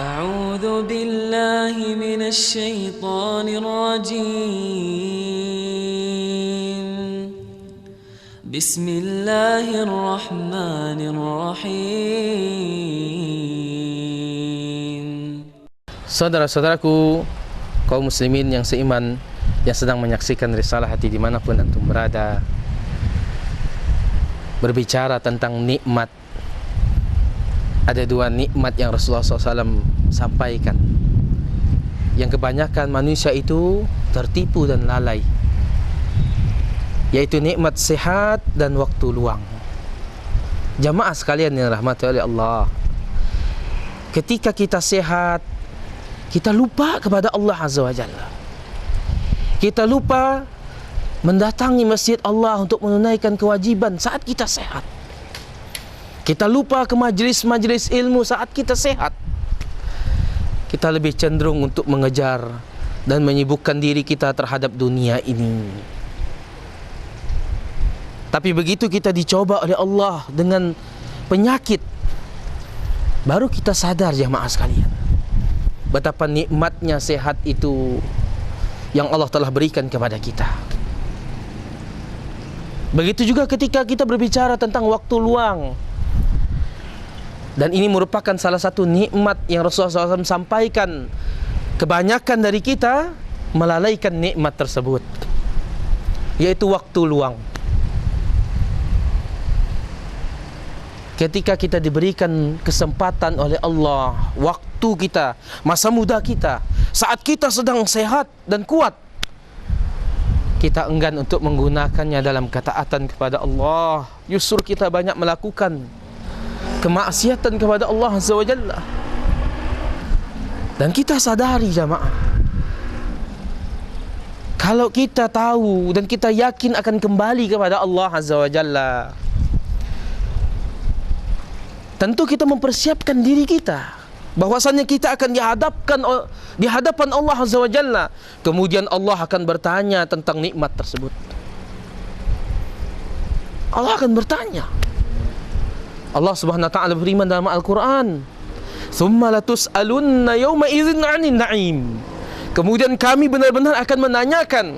أعوذ بالله من الشيطان الرجيم بسم الله الرحمن الرحيم. Saudara-saudaraku kaum muslimin yang seiman, yang sedang menyaksikan Risalah Hati dimanapun antum berada, berbicara tentang nikmat. Ada dua nikmat yang Rasulullah SAW sampaikan, yang kebanyakan manusia itu tertipu dan lalai, yaitu nikmat sehat dan waktu luang. Jamaah sekalian yang rahmati oleh Allah, ketika kita sehat, kita lupa kepada Allah Azza wa Jalla. Kita lupa mendatangi masjid Allah untuk menunaikan kewajiban saat kita sehat. Kita lupa ke majlis-majlis ilmu saat kita sehat. Kita lebih cenderung untuk mengejar dan menyibukkan diri kita terhadap dunia ini. Tapi begitu kita dicoba oleh Allah dengan penyakit, baru kita sadar jamaah sekalian, betapa nikmatnya sehat itu yang Allah telah berikan kepada kita. Begitu juga ketika kita berbicara tentang waktu luang. Dan ini merupakan salah satu nikmat yang Rasulullah SAW sampaikan. Kebanyakan dari kita melalaikan nikmat tersebut, yaitu waktu luang. Ketika kita diberikan kesempatan oleh Allah, waktu kita, masa muda kita, saat kita sedang sehat dan kuat, kita enggan untuk menggunakannya dalam ketaatan kepada Allah. Justru kita banyak melakukan kemaksiatan kepada Allah Azza wa Jalla. Dan kita sadari jamaah, kalau kita tahu dan kita yakin akan kembali kepada Allah Azza wa Jalla, tentu kita mempersiapkan diri kita bahwasanya kita akan di hadapan Allah Azza wa Jalla. Kemudian Allah akan bertanya tentang nikmat tersebut. Allah akan bertanya. Allah Subhanahu wa taala berfirman dalam Al-Qur'an, "Tsumma latus'alunna yawma idzin 'anil na'im." Kemudian kami benar-benar akan menanyakan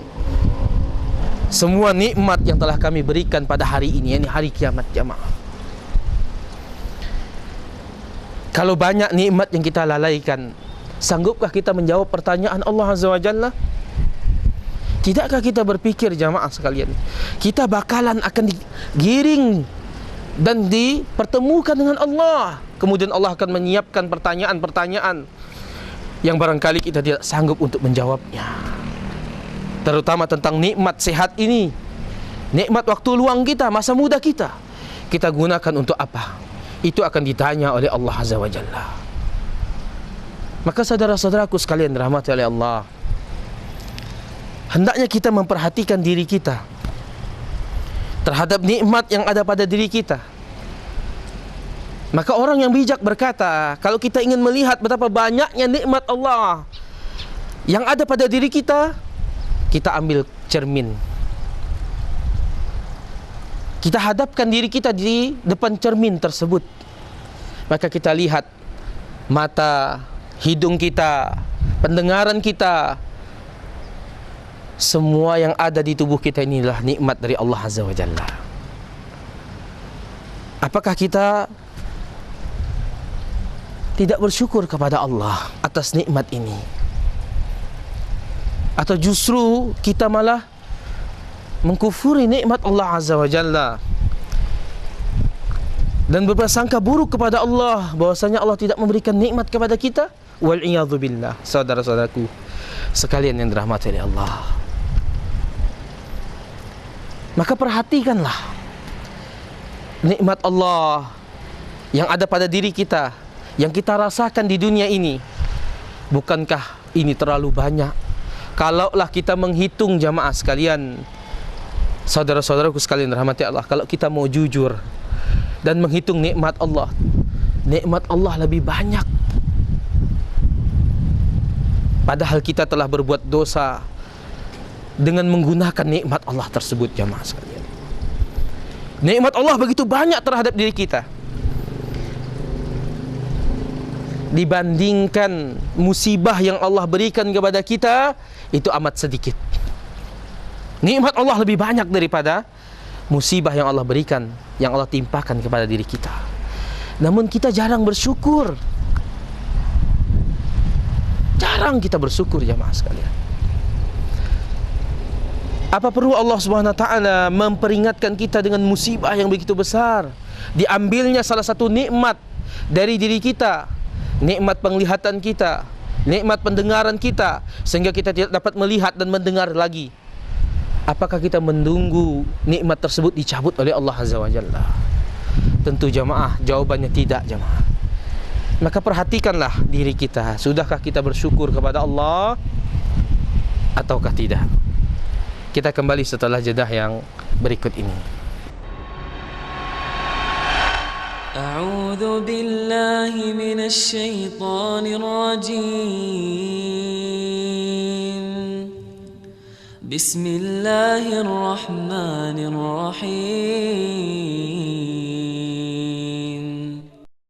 semua nikmat yang telah kami berikan pada hari ini, yakni hari kiamat jamaah. Kalau banyak nikmat yang kita lalaikan, sanggupkah kita menjawab pertanyaan Allah Azza wa Jalla? Tidakkah kita berpikir jamaah sekalian, kita bakalan akan digiring dan dipertemukan dengan Allah. Kemudian Allah akan menyiapkan pertanyaan-pertanyaan yang barangkali kita tidak sanggup untuk menjawabnya. Terutama tentang nikmat sehat ini, nikmat waktu luang kita, masa muda kita, kita gunakan untuk apa? Itu akan ditanya oleh Allah Azza wa Jalla. Maka saudara-saudaraku sekalian dirahmati oleh Allah, hendaknya kita memperhatikan diri kita terhadap nikmat yang ada pada diri kita. Maka orang yang bijak berkata, kalau kita ingin melihat betapa banyaknya nikmat Allah yang ada pada diri kita, kita ambil cermin. Kita hadapkan diri kita di depan cermin tersebut. Maka kita lihat mata, hidung kita, pendengaran kita, semua yang ada di tubuh kita inilah nikmat dari Allah Azza wa Jalla. Apakah kita tidak bersyukur kepada Allah atas nikmat ini? Atau justru kita malah mengkufuri nikmat Allah Azza wa Jalla dan berprasangka buruk kepada Allah bahwasanya Allah tidak memberikan nikmat kepada kita? Wal-iyadzu billah. Saudara-saudaraku sekalian yang dirahmati oleh Allah, maka perhatikanlah nikmat Allah yang ada pada diri kita, yang kita rasakan di dunia ini. Bukankah ini terlalu banyak? Kalaulah kita menghitung jamaah sekalian, saudara-saudaraku sekalian rahmati Allah, kalau kita mau jujur dan menghitung nikmat Allah lebih banyak. Padahal kita telah berbuat dosa dengan menggunakan nikmat Allah tersebut jamaah sekalian. Nikmat Allah begitu banyak terhadap diri kita. dibandingkan musibah yang Allah berikan kepada kita, itu amat sedikit. Nikmat Allah lebih banyak daripada musibah yang Allah berikan, yang Allah timpakan kepada diri kita. Namun kita jarang bersyukur. Jarang kita bersyukur, jamaah sekalian. Apa perlu Allah Subhanahu wa taala memperingatkan kita dengan musibah yang begitu besar? Diambilnya salah satu nikmat dari diri kita, nikmat penglihatan kita, nikmat pendengaran kita, sehingga kita tidak dapat melihat dan mendengar lagi. Apakah kita menunggu nikmat tersebut dicabut oleh Allah Azza wa Jalla? Tentu jamaah, jawabannya tidak, jamaah. Maka perhatikanlah diri kita. Sudahkah kita bersyukur kepada Allah ataukah tidak? Kita kembali setelah jedah yang berikut ini. A'udzu billahi minasy syaithanir rajim. Bismillahirrahmanirrahim.